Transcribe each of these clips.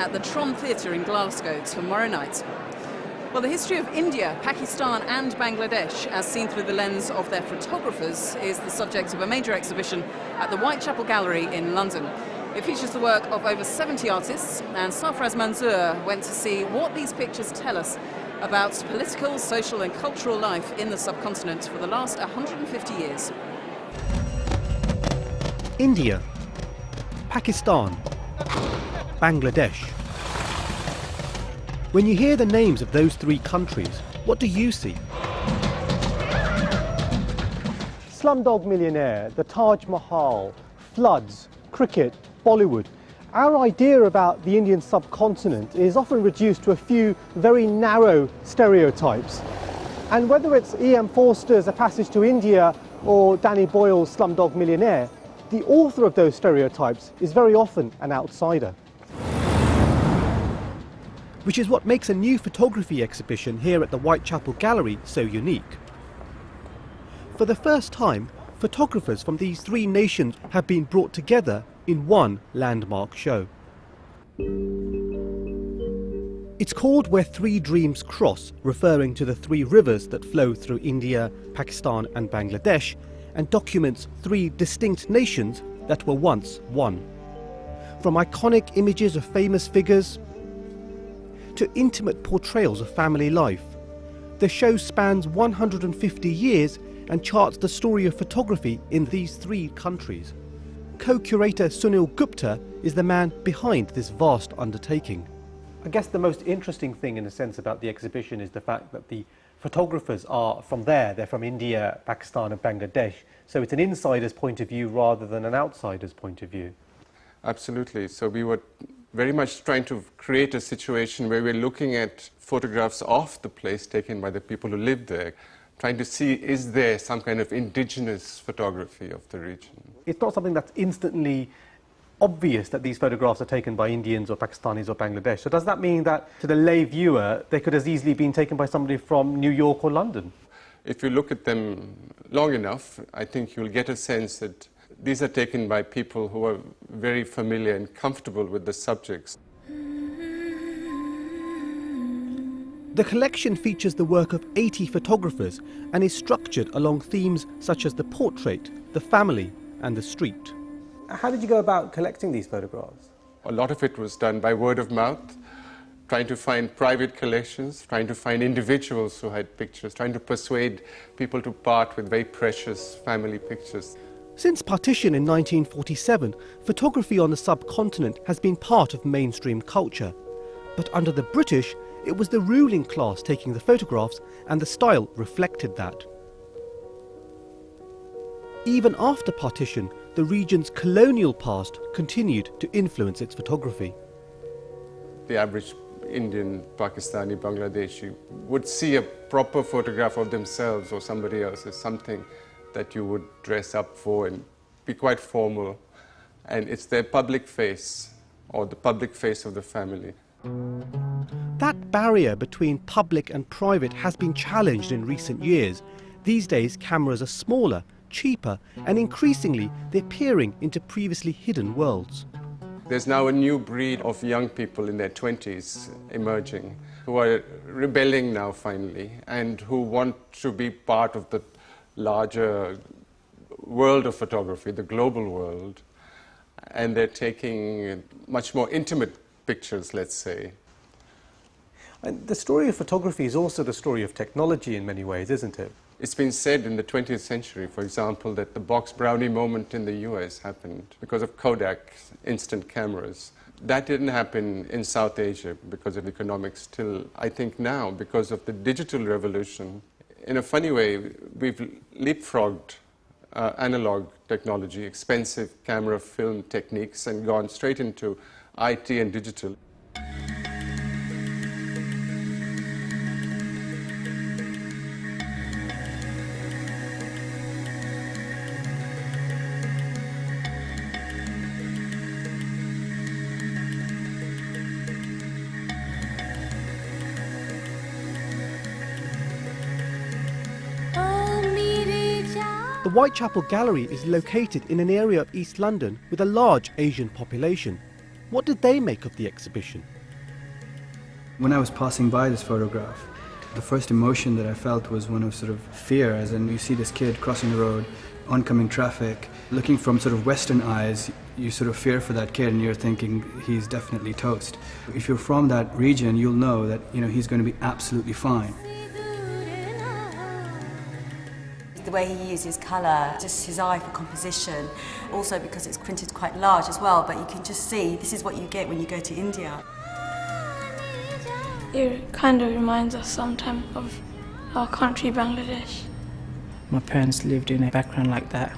at the Tron Theatre in Glasgow tomorrow night. Well, the history of India, Pakistan and Bangladesh, as seen through the lens of their photographers, is the subject of a major exhibition at the Whitechapel Gallery in London. It features the work of over 70 artists, and Sarfraz Manzoor went to see what these pictures tell us about political, social and cultural life in the subcontinent for the last 150 years. India, Pakistan, Bangladesh. When you hear the names of those three countries, what do you see? Slumdog Millionaire, the Taj Mahal, floods, cricket, Bollywood. Our idea about the Indian subcontinent is often reduced to a few very narrow stereotypes. And whether it's E.M. Forster's A Passage to India or Danny Boyle's Slumdog Millionaire, the author of those stereotypes is very often an outsider. Which is what makes a new photography exhibition here at the Whitechapel Gallery so unique. For the first time, photographers from these three nations have been brought together in one landmark show. It's called Where Three Dreams Cross, referring to the three rivers that flow through India, Pakistan and Bangladesh, and documents three distinct nations that were once one. From iconic images of famous figures to intimate portrayals of family life, the show spans 150 years and charts the story of photography in these three countries. Co-curator Sunil Gupta is the man behind this vast undertaking. I guess the most interesting thing in a sense about the exhibition is the fact that the photographers are from there. They're from India, Pakistan and Bangladesh. So it's an insider's point of view rather than an outsider's point of view. Absolutely. So we were very much trying to create a situation where we're looking at photographs of the place taken by the people who live there, trying to see, is there some kind of indigenous photography of the region? It's not something that's instantly obvious that these photographs are taken by Indians or Pakistanis or Bangladesh. So does that mean that to the lay viewer, they could as easily been taken by somebody from New York or London? If you look at them long enough, I think you'll get a sense that these are taken by people who are very familiar and comfortable with the subjects. The collection features the work of 80 photographers and is structured along themes such as the portrait, the family and the street. How did you go about collecting these photographs? A lot of it was done by word of mouth, trying to find private collections, trying to find individuals who had pictures, trying to persuade people to part with very precious family pictures. Since partition in 1947, photography on the subcontinent has been part of mainstream culture. But under the British, it was the ruling class taking the photographs, and the style reflected that. Even after partition, the region's colonial past continued to influence its photography. The average Indian, Pakistani, Bangladeshi would see a proper photograph of themselves or somebody else as something that you would dress up for and be quite formal. And it's their public face or the public face of the family. That barrier between public and private has been challenged in recent years. These days, cameras are smaller, cheaper, and increasingly they're peering into previously hidden worlds. There's now a new breed of young people in their 20s emerging, who are rebelling now finally, and who want to be part of the larger world of photography, the global world, and they're taking much more intimate pictures, let's say. And the story of photography is also the story of technology in many ways, isn't it? It's been said in the 20th century, for example, that the box brownie moment in the US happened because of Kodak's instant cameras. That didn't happen in South Asia because of economics till, I think now, because of the digital revolution. In a funny way, we've leapfrogged analog technology, expensive camera film techniques, and gone straight into IT and digital. The Whitechapel Gallery is located in an area of East London with a large Asian population. What did they make of the exhibition? When I was passing by this photograph, the first emotion that I felt was one of sort of fear, as in you see this kid crossing the road, oncoming traffic, looking from sort of Western eyes, you sort of fear for that kid and you're thinking he's definitely toast. If you're from that region, you'll know that, you know, he's going to be absolutely fine. The way he uses colour, just his eye for composition, also because it's printed quite large as well, but you can just see this is what you get when you go to India. It kind of reminds us sometimes of our country, Bangladesh. My parents lived in a background like that,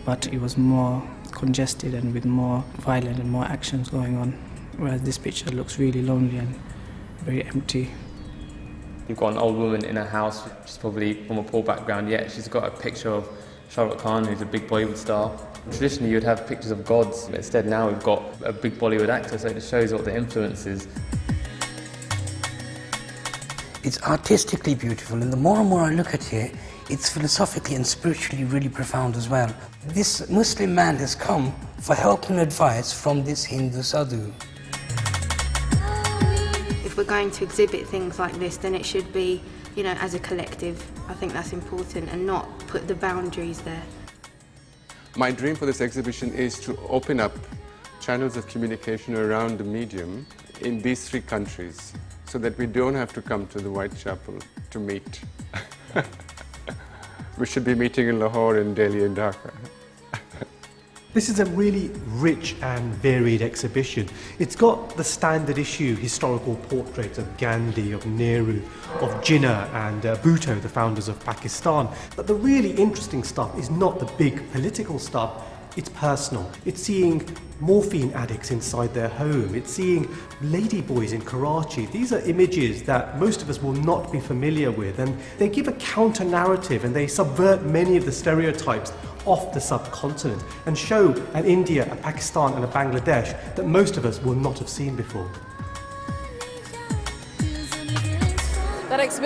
but it was more congested and with more violence and more actions going on, whereas this picture looks really lonely and very empty. You've got an old woman in her house, she's probably from a poor background, yet she's got a picture of Shah Rukh Khan, who's a big Bollywood star. Traditionally you'd have pictures of gods, but instead now we've got a big Bollywood actor, so it just shows what the influence is. It's artistically beautiful, and the more and more I look at it, it's philosophically and spiritually really profound as well. This Muslim man has come for help and advice from this Hindu sadhu. If we're going to exhibit things like this, then it should be, you know, as a collective. I think that's important, and not put the boundaries there. My dream for this exhibition is to open up channels of communication around the medium in these three countries, so that we don't have to come to the Whitechapel to meet. We should be meeting in Lahore, in Delhi and Dhaka. This is a really rich and varied exhibition. It's got the standard issue historical portraits of Gandhi, of Nehru, of Jinnah and Bhutto, the founders of Pakistan. But the really interesting stuff is not the big political stuff. It's personal. It's seeing morphine addicts inside their home. It's seeing ladyboys in Karachi. These are images that most of us will not be familiar with, and they give a counter-narrative and they subvert many of the stereotypes of the subcontinent and show an India, a Pakistan and a Bangladesh that most of us will not have seen before. That exhibition